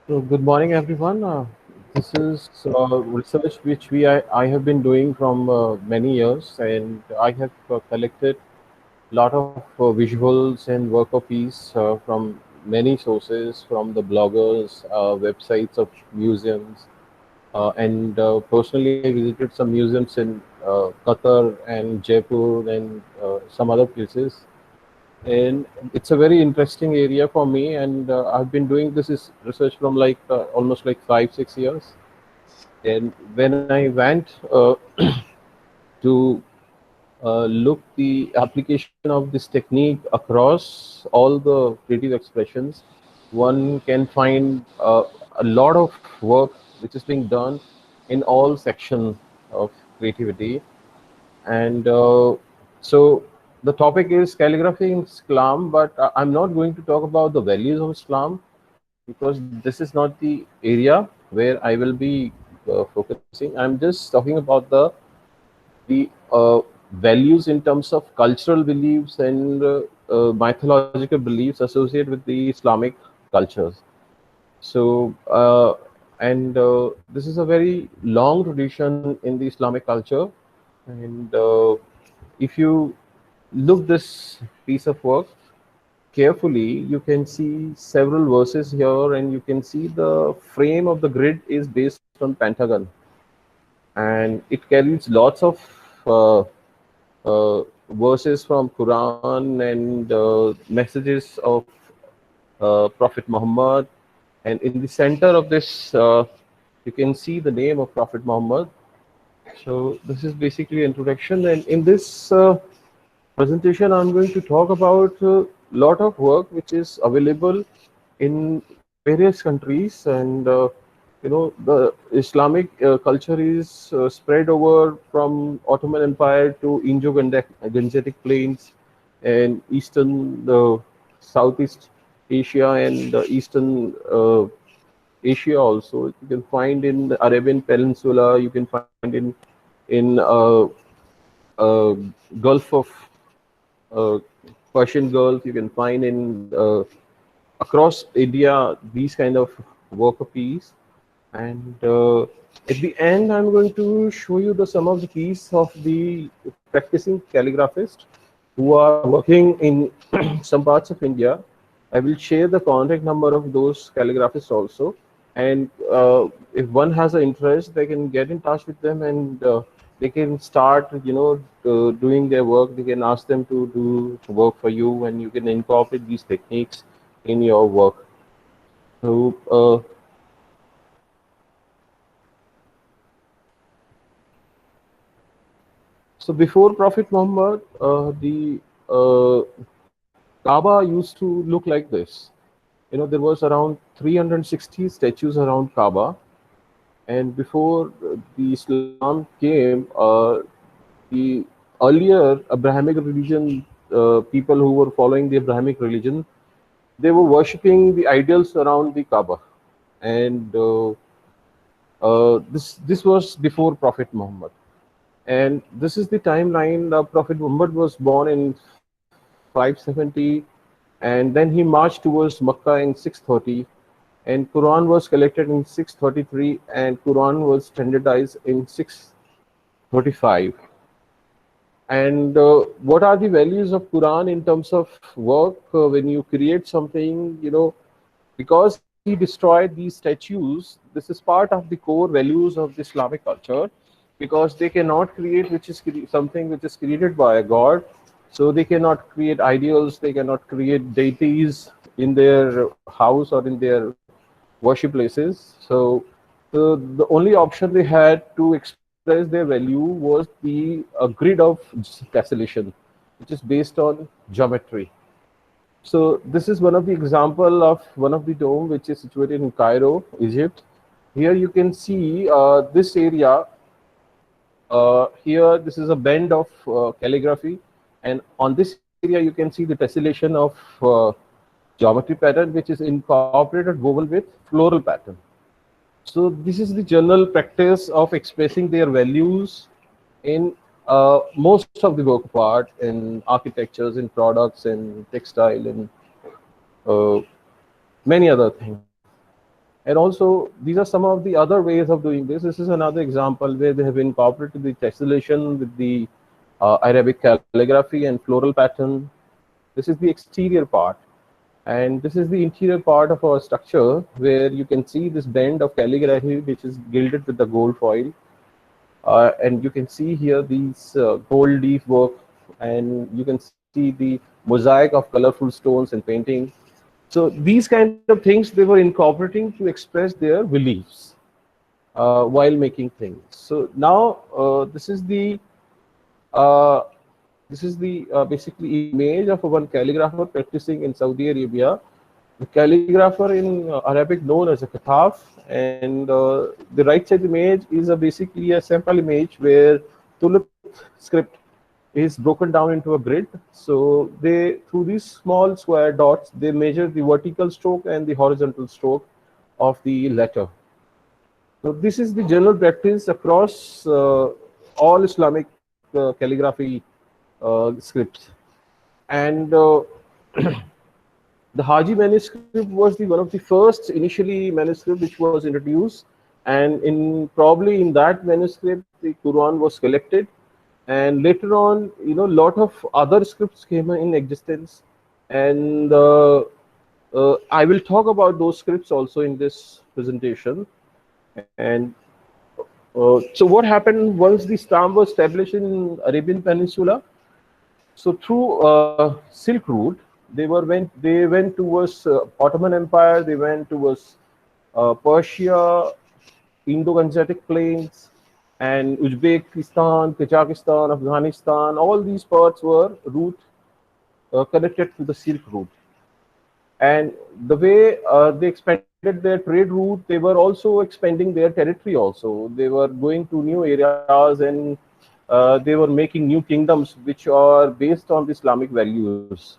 So good morning, everyone. This is research which I have been doing from many years, and I have collected a lot of visuals and work of piece from many sources, from the bloggers, websites of museums, and personally I visited some museums in Qatar and Jaipur and some other places, and it's a very interesting area for me, and I've been doing this is research from like almost like 5 6 years. And when I went to look the application of this technique across all the creative expressions, one can find a lot of work which is being done in all sections of creativity. And so the topic is calligraphy in Islam, but I'm not going to talk about the values of Islam because this is not the area where I will be focusing. I'm just talking about the values in terms of cultural beliefs and mythological beliefs associated with the Islamic cultures. So, and this is a very long tradition in the Islamic culture. And if you look this piece of work carefully, you can see several verses here, and you can see the frame of the grid is based on pentagon, and it carries lots of uh, verses from Quran and messages of Prophet Muhammad. And in the center of this, you can see the name of Prophet Muhammad. So this is basically introduction, and in this presentation, I'm going to talk about a lot of work which is available in various countries, and the Islamic culture is spread over from Ottoman Empire to Indo-Gangetic plains and Eastern, Southeast Asia and Eastern Asia also. You can find in the Arabian Peninsula. You can find in Gulf of uh, Persian Gulf. You can find in across India these kind of work of piece. And at the end, I'm going to show you the some of the piece of the practicing calligraphists who are working in some parts of India. I will share the contact number of those calligraphists also. And if one has an interest, they can get in touch with them, and they can start, doing their work. They can ask them to do work for you, and you can incorporate these techniques in your work. So, so before Prophet Muhammad, the uh, Kaaba used to look like this. There was around 360 statues around Kaaba, and before the Islam came, the earlier Abrahamic religion, people who were following the Abrahamic religion, they were worshipping the idols around the Kaaba, and this was before Prophet Muhammad. And this is the timeline. Prophet Muhammad was born in 570, and then he marched towards Makkah in 630, and Quran was collected in 633, and Quran was standardized in 635. And what are the values of Quran in terms of work? When you create something, because he destroyed these statues, this is part of the core values of the Islamic culture, because they cannot create something which is created by a god. So they cannot create ideals, they cannot create deities in their house or in their worship places. So the only option they had to express their value was the grid of tessellation, which is based on geometry. So this is one of the example of one of the dome which is situated in Cairo, Egypt. Here you can see this area. Here this is a bend of calligraphy, and on this area you can see the tessellation of geometry pattern, which is incorporated woven with floral pattern. So this is the general practice of expressing their values in most of the work of art, in architectures, in products, in textile, and uh, many other things. And also, these are some of the other ways of doing this. This is another example where they have incorporated the tessellation with the Arabic calligraphy and floral pattern. This is the exterior part. And this is the interior part of our structure, where you can see this band of calligraphy, which is gilded with the gold foil. And you can see here these gold leaf work, and you can see the mosaic of colorful stones and painting. So these kind of things they were incorporating to express their beliefs while making things. So now uh, this is the basically image of one calligrapher practicing in Saudi Arabia. The calligrapher in Arabic known as a kathaf, and the right side image is basically a sample image where tulip script is broken down into a grid. So they, through these small square dots, they measure the vertical stroke and the horizontal stroke of the letter. So this is the general practice across all Islamic calligraphy scripts. And the Haji manuscript was the one of the first initially manuscript which was introduced, and in probably in that manuscript the Quran was collected, and later on, you know, lot of other scripts came in existence, and I will talk about those scripts also in this presentation. And so what happened once the Islam was established in Arabian Peninsula? So through Silk Route, they went towards Ottoman Empire, they went towards Persia, Indo-Gangetic plains, and Uzbekistan, Kazakhstan, Afghanistan. All these parts were route connected to the Silk Route. And the way they expanded their trade route, they were also expanding their territory also. They were going to new areas, and they were making new kingdoms which are based on the Islamic values.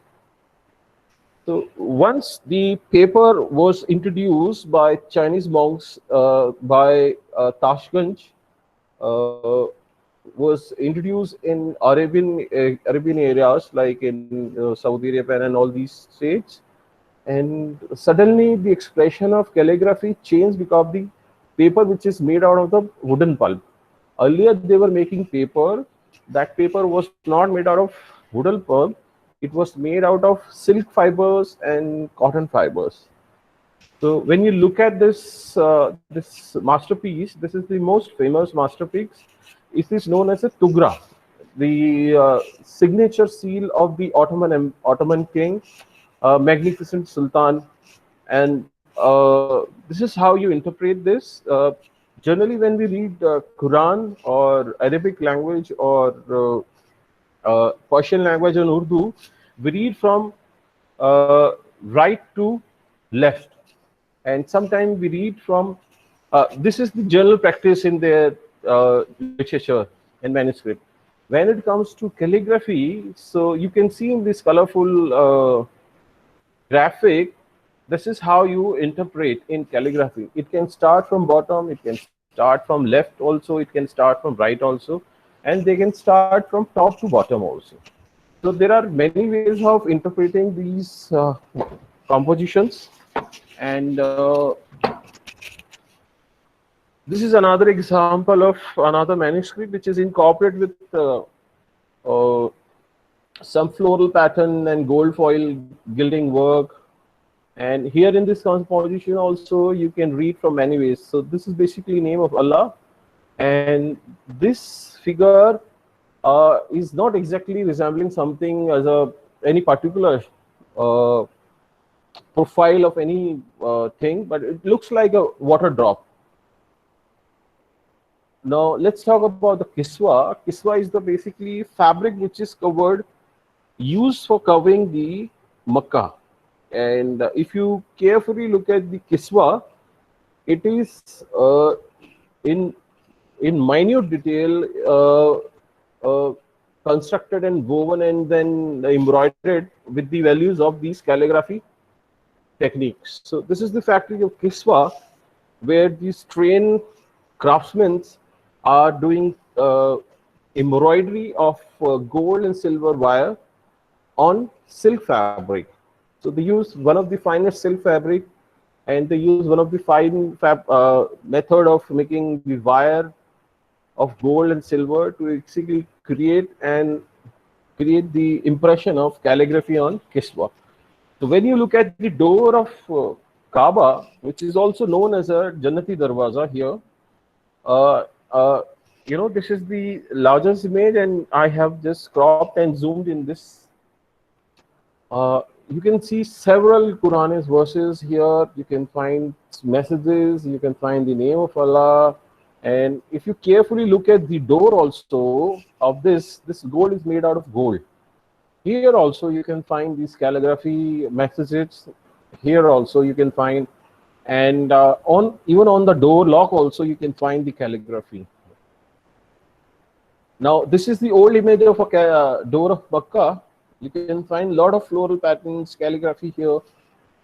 So once the paper was introduced by Chinese monks by Tashkent, uh, was introduced in Arabian areas like in Saudi Arabia and all these states. And suddenly the expression of calligraphy changed because the paper which is made out of the wooden pulp. Earlier they were making paper. That paper was not made out of wooden pulp. It was made out of silk fibers and cotton fibers. So when you look at this masterpiece, this is the most famous masterpiece. It is known as a Tugra, the signature seal of the Ottoman king, magnificent Sultan. And this is how you interpret this. Generally, when we read Quran or Arabic language or Persian language and Urdu, we read from right to left, and sometimes we read from. This is the general practice in their literature and manuscript. When it comes to calligraphy, so you can see in this colorful graphic, this is how you interpret in calligraphy. It can start from bottom, it can start from left also, it can start from right also, and they can start from top to bottom also. So there are many ways of interpreting these compositions, and this is another example of another manuscript which is incorporated with uh, some floral pattern and gold foil gilding work. And here in this composition also you can read from many ways. So this is basically name of Allah, and this figure is not exactly resembling something as a any particular uh, profile of any thing, but it looks like a water drop. Now let's talk about the kiswa. Kiswa is the basically fabric which is covered, used for covering the Makkah. And if you carefully look at the kiswa, it is in minute detail constructed and woven and then embroidered with the values of these calligraphy techniques. So this is the factory of kiswa, where these trained craftsmen are doing embroidery of gold and silver wire on silk fabric. So they use one of the finest silk fabric and they use one of the fine method of making the wire of gold and silver to basically create the impression of calligraphy on kiswa. So when you look at the door of Kaaba, which is also known as a Jannati Darwaza here, uh, uh, this is the largest image, and I have just cropped and zoomed in this. You can see several Quranic verses here. You can find messages. You can find the name of Allah. And if you carefully look at the door also of this gold is made out of gold. Here also you can find these calligraphy messages. Here also you can find, and on even on the door lock also you can find the calligraphy. Now this is the old image of a door of Makkah. You can find a lot of floral patterns, calligraphy here,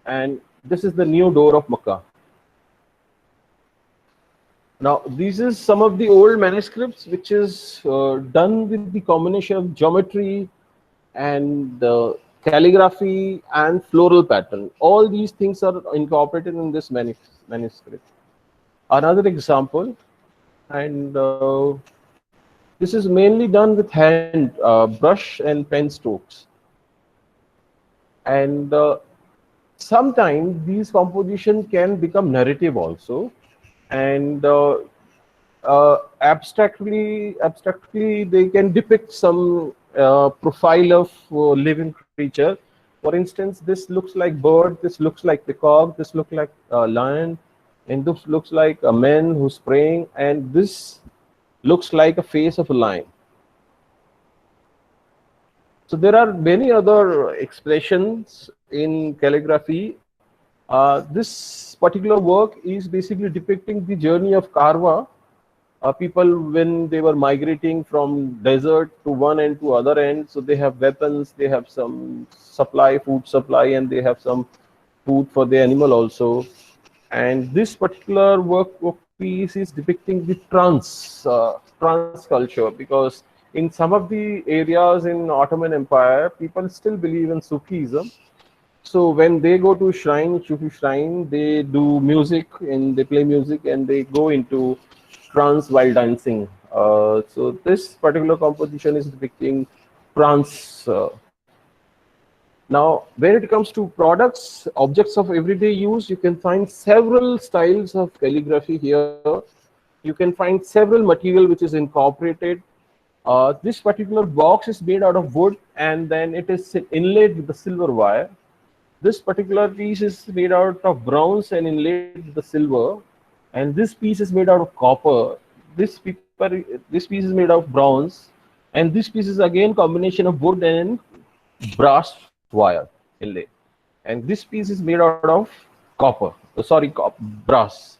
and this is the new door of Makkah. Now, this is some of the old manuscripts, which is done with the combination of geometry and calligraphy and floral pattern. All these things are incorporated in this manuscript. Another example, and this is mainly done with hand, brush and pen strokes. And sometimes these compositions can become narrative also, and abstractly they can depict some profile of living creature. For instance, this looks like bird, this looks like peacock, this looks like lion, and this looks like a man who's praying, and this looks like a face of a lion. So there are many other expressions in calligraphy. This particular work is basically depicting the journey of Karwa. People, when they were migrating from desert to one end to other end, so they have weapons, they have some supply, food supply, and they have some food for the animal also. And this particular work piece is depicting the trance culture, because in some of the areas in Ottoman Empire, people still believe in Sufism. So when they go to Sufi shrine, they do music and they play music and they go into trance while dancing. So this particular composition is depicting trance. Now, when it comes to products, objects of everyday use, you can find several styles of calligraphy here. You can find several material which is incorporated. This particular box is made out of wood, and then it is inlaid with the silver wire. This particular piece is made out of bronze and inlaid with the silver, and this piece is made out of copper. This piece is made of bronze, and this piece is again combination of wood and brass wire inlay, and this piece is made out of brass.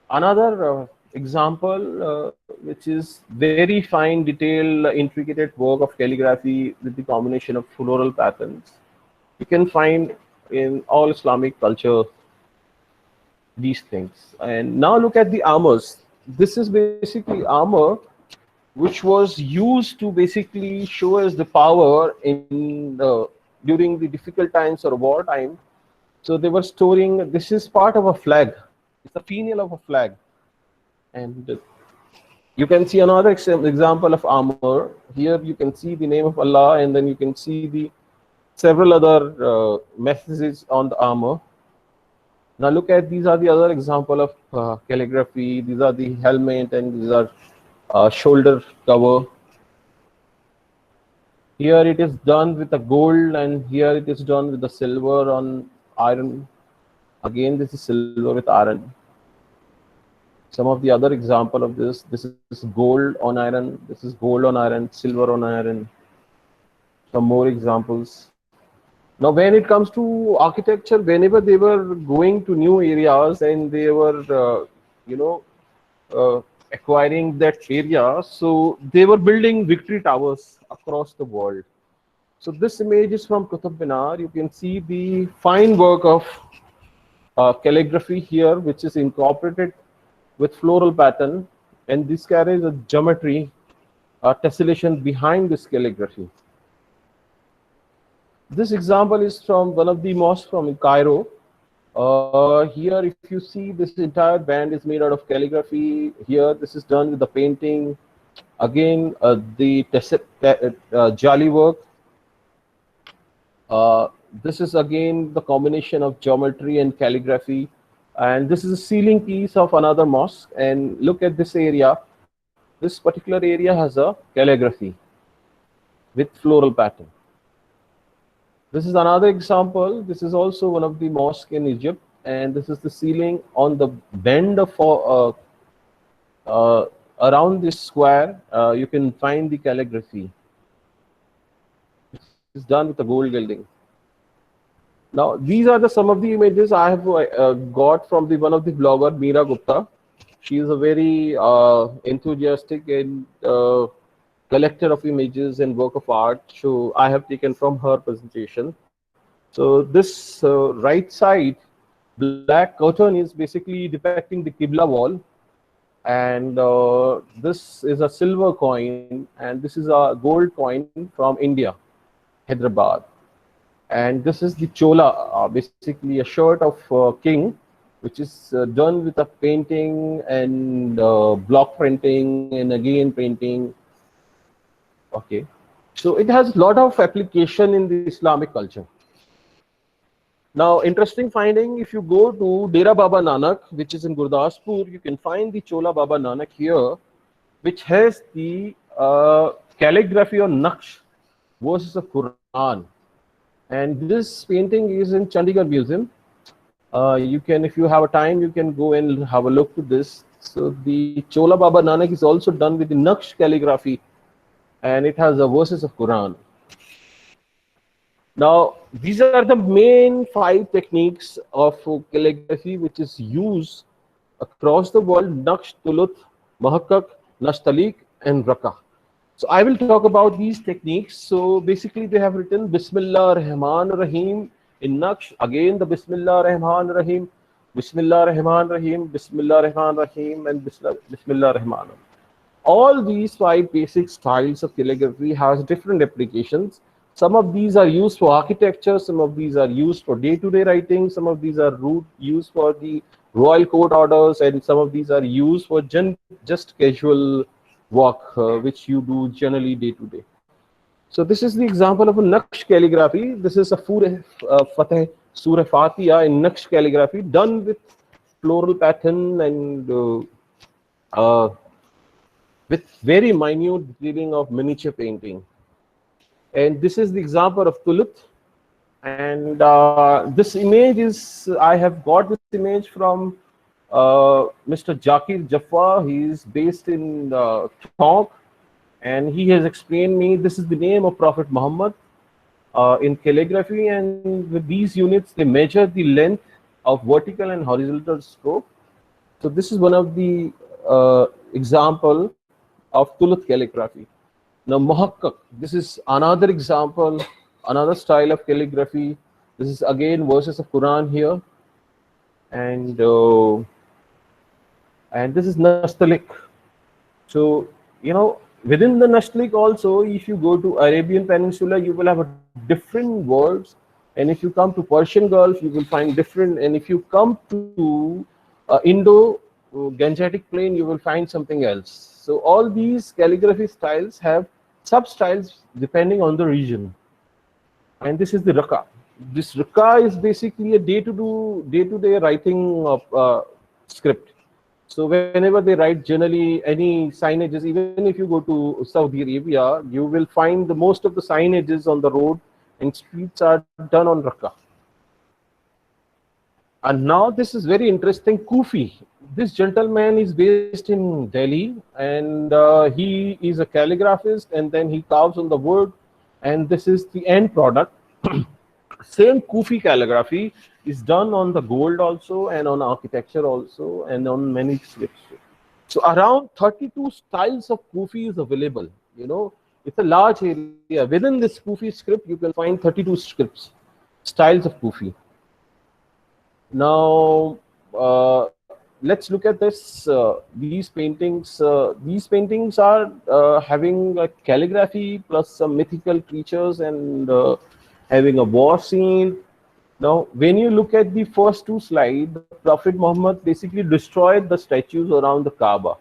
Another example, which is very fine, detailed, intricate work of calligraphy with the combination of floral patterns. You can find in all Islamic culture these things. And now look at the armors. This is basically armor which was used to basically show us the power in during the difficult times or wartime. So they were storing, this is part of a flag. It's a finial of a flag. And you can see another example of armor. Here you can see the name of Allah, and then you can see the several other messages on the armor. Now look at, these are the other example of calligraphy. These are the helmet, and these are shoulder cover. Here it is done with the gold, and here it is done with the silver on iron. Again, this is silver with iron. Some of the other example of this is gold on iron, this is gold on iron, silver on iron. Some more examples. Now, when it comes to architecture, whenever they were going to new areas and they were, acquiring that area, so they were building victory towers across the world. So this image is from Qutb Minar. You can see the fine work of calligraphy here, which is incorporated with floral pattern, and this carries a geometry tessellation behind this calligraphy. This example is from one of the mosques from Cairo. Here, if you see, this entire band is made out of calligraphy. Here, this is done with the painting. Again, the jali work. Uh, this is again the combination of geometry and calligraphy. And this is a ceiling piece of another mosque. And look at this area. This particular area has a calligraphy with floral pattern. This is another example. This is also one of the mosques in Egypt, and this is the ceiling on the bend of around this square. You can find the calligraphy. It's done with a gold gilding. Now, these are the some of the images I have got from the one of the blogger Meera Gupta. She is a very enthusiastic and collector of images and work of art. So I have taken from her presentation. So this right side black curtain is basically depicting the Qibla wall, and this is a silver coin, and this is a gold coin from India, Hyderabad. And this is the chola, basically a shirt of king, which is done with a painting and block printing and again painting. Okay, so it has a lot of application in the Islamic culture. Now, interesting finding, if you go to Dera Baba Nanak, which is in Gurdaspur, you can find the Chola Baba Nanak here, which has the calligraphy on Naqsh, verses of Quran. And this painting is in Chandigarh Museum. You can, if you have a time, you can go and have a look to this. So the Chola Baba Nanak is also done with the Naqsh calligraphy, and it has the verses of Quran. Now, these are the main 5 techniques of calligraphy which is used across the world: Naqsh, Tulut, Muhakkak, Nashtalik, and Raka. So I will talk about these techniques. So basically they have written Bismillah Rahman Rahim in Naqsh, again the Bismillah Rahman Rahim, Bismillah Rahman Rahim, Bismillah Rahman Rahim, and Bismillah Rahman. All these 5 basic styles of calligraphy has different applications. Some of these are used for architecture, some of these are used for day-to-day writing, some of these are used for the royal court orders, and some of these are used for just casual work, which you do generally day-to-day. So this is the example of a Naqsh calligraphy. This is a Fateh Surah Fatiha in Naqsh calligraphy, done with floral pattern and with very minute detailing of miniature painting. And this is the example of Tulut. And this image is, I have got this image from Mr. Jakir Jaffa. He is based in Tonk, and he has explained me this is the name of Prophet Muhammad in calligraphy. And with these units, they measure the length of vertical and horizontal stroke. So this is one of the example of Tulut calligraphy. Now, Muhakkak, this is another example, another style of calligraphy. This is again verses of Quran here, and this is Nastalik. So within the Nastalik also, if you go to Arabian Peninsula, you will have a different words, and if you come to Persian Gulf, you will find different. And if you come to Indo-Gangetic Plain, you will find something else. So all these calligraphy styles have sub-styles depending on the region. And this is the Raka. This Raka is basically a day-to-day writing of script. So whenever they write generally any signages, even if you go to Saudi Arabia, you will find the most of the signages on the road and streets are done on Raka. And now this is very interesting, Kufi. This gentleman is based in Delhi, and he is a calligraphist, and then he carves on the wood, and this is the end product. Same Kufi calligraphy is done on the gold also, and on architecture also, and on many scripts. So around 32 styles of Kufi is available. It's a large area. Within this Kufi script, you can find 32 scripts, styles of Kufi. Now, let's look at this. These paintings. These paintings are having a calligraphy plus some mythical creatures and having a war scene. Now, when you look at the first two slides, the Prophet Muhammad basically destroyed the statues around the Kaaba.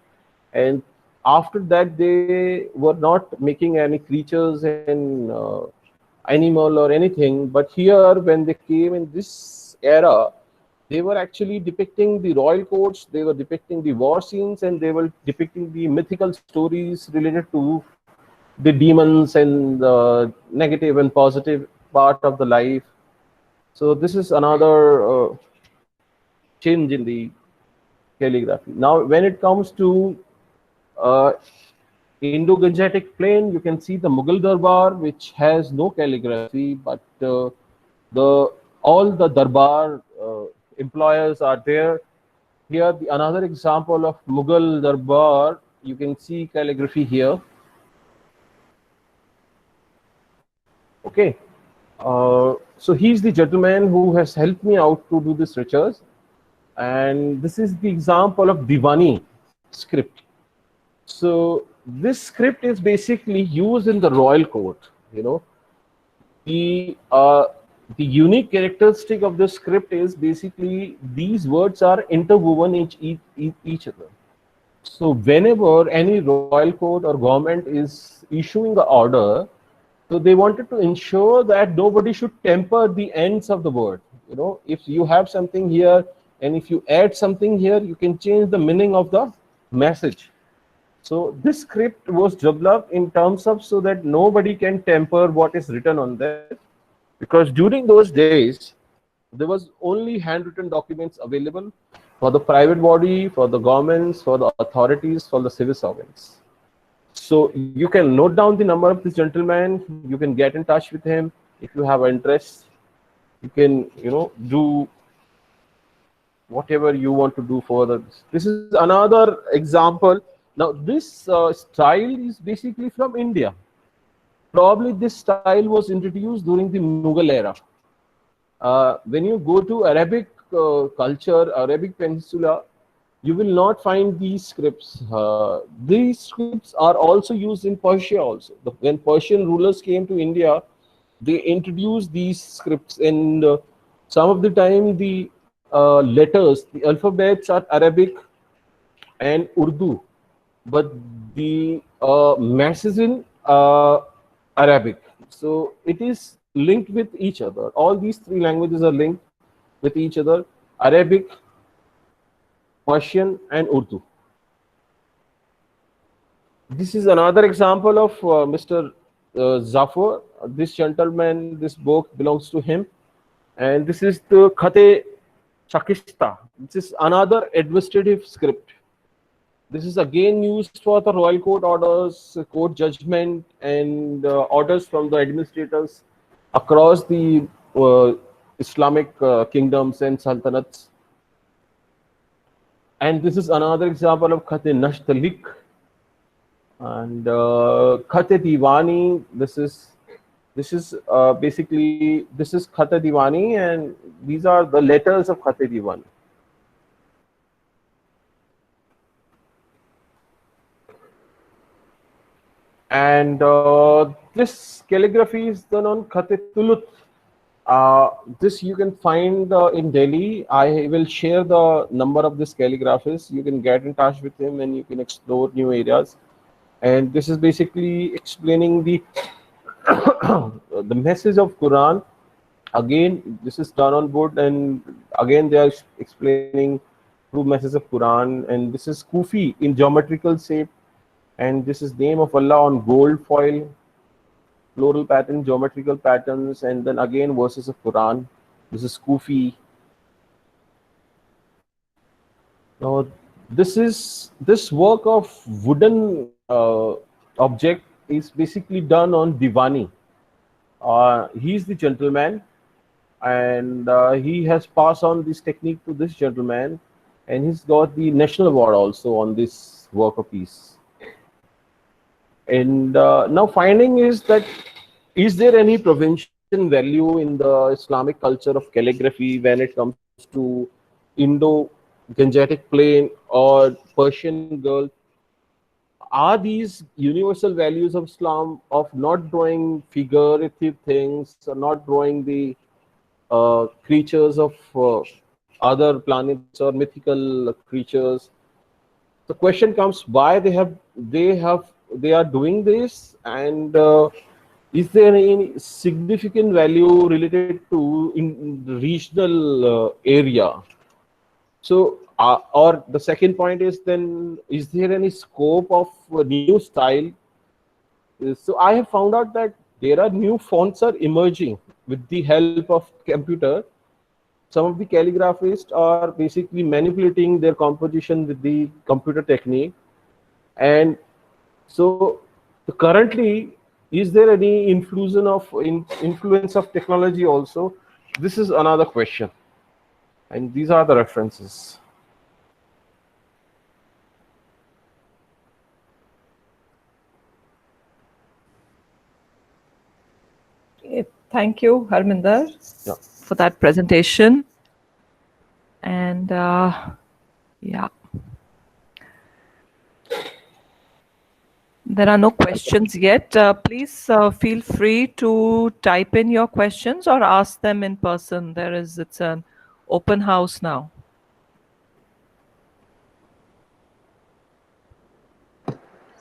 And after that, they were not making any creatures and animal or anything. But here, when they came in this era, they were actually depicting the royal courts, they were depicting the war scenes, and they were depicting the mythical stories related to the demons and the negative and positive part of the life. So this is another change in the calligraphy. Now, when it comes to uh, Indo-Gangetic plain, you can see the Mughal Darbar, which has no calligraphy, but the all the Darbar employers are there. Here, another example of Mughal Darbar, you can see calligraphy here. Okay, so he's the gentleman who has helped me out to do this research, and this is the example of Diwani script. So this script is basically used in the royal court. You know, the uh, the unique characteristic of the script is basically these words are interwoven each other. So whenever any royal court or government is issuing an order, so they wanted to ensure that nobody should temper the ends of the word. You know, if you have something here and if you add something here, you can change the meaning of the message. So this script was developed in terms of so that nobody can temper what is written on that, because during those days there was only handwritten documents available for the private body, for the governments, for the authorities, for the civil servants. So you can note down the number of this gentleman. You can get in touch with him if you have interest. You can, do whatever you want to do further. This is another example. Now, this style is basically from India. Probably this style was introduced during the Mughal era. When you go to Arabic culture, Arabic Peninsula, you will not find these scripts. These scripts are also used in Persia also. When Persian rulers came to India, they introduced these scripts, and some of the time the letters, the alphabets are Arabic and Urdu, but the masses in Arabic. So it is linked with each other. All these three languages are linked with each other: Arabic, Persian, and Urdu. This is another example of Mr. Zafar. This gentleman, this book belongs to him. And this is the Khate Chakista. This is another administrative script. This is again used for the royal court orders, court judgment, and orders from the administrators across the Islamic kingdoms and sultanates. And this is another example of Khate Nashtalik. And Khate Diwani. This is basically this is Khate Diwani, and these are the letters of Khate Diwani. And this calligraphy is done on Khate Tulut. This you can find in Delhi. I will share the number of this calligraphist. You can get in touch with him and you can explore new areas. And this is basically explaining the the message of Quran. Again, this is done on wood, and again they are explaining true message of Quran. And this is Kufi in geometrical shape, and this is name of Allah on gold foil, floral pattern, geometrical patterns, and then again verses of Quran. This is Kufi. Now, this work of wooden object is basically done on Diwani. He's the gentleman, and he has passed on this technique to this gentleman, and he's got the national award also on this work of piece. And now finding is that, is there any prevention value in the Islamic culture of calligraphy when it comes to Indo-Gangetic plain or Persian Gulf? Are these universal values of Islam of not drawing figurative things or not drawing the creatures of other planets or mythical creatures. The question comes why they are doing this, and is there any significant value related to in the regional area? So, or the second point is then, is there any scope of a new style? So I have found out that there are new fonts are emerging with the help of computer. Some of the calligraphists are basically manipulating their composition with the computer technique, and so currently, is there any influence of technology also? This is another question, and these are the references. Thank you, Harminder, Yeah. for that presentation. And yeah, there are no questions yet. Please feel free to type in your questions or ask them in person. It's an open house now.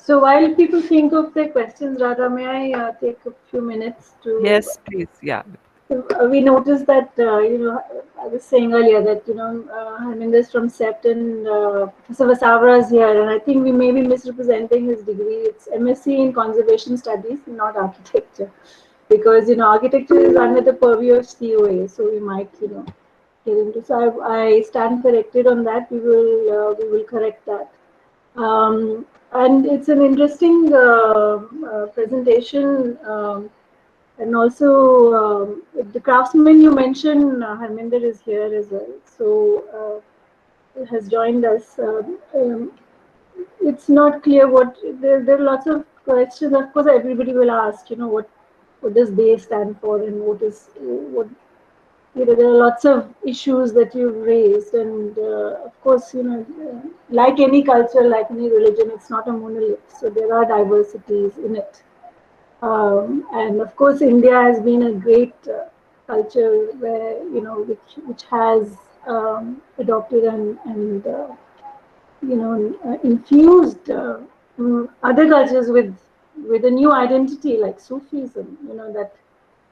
So while people think of their questions, Radha, may I take a few minutes to? Yes, please. Yeah. We noticed that I was saying earlier that Harminder is from SEPT and Professor Vasavra is here, and I think we may be misrepresenting his degree. It's MSc in Conservation Studies, not architecture, because architecture is under the purview of COA, so we might get into. So I stand corrected on that. We will correct that. And it's an interesting presentation. And also, the craftsman you mentioned, Harminder, is here as well. So, has joined us. It's not clear what there are lots of questions. Of course, everybody will ask. What does BAE stand for, and what there are lots of issues that you've raised, and of course, like any culture, like any religion, it's not a monolith. So there are diversities in it. And of course, India has been a great culture where which has adopted and infused other cultures with a new identity like Sufism. That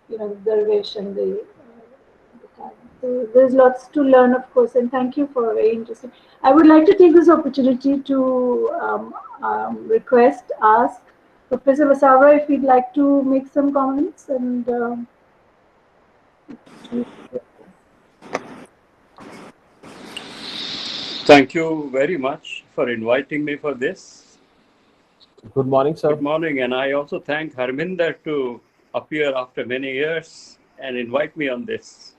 Darwish and so there's lots to learn, of course, and thank you for a very interesting. I would like to take this opportunity to ask Professor Vasavra if he'd like to make some comments and. Thank you very much for inviting me for this. Good morning, sir. Good morning, and I also thank Harminder to appear after many years and invite me on this.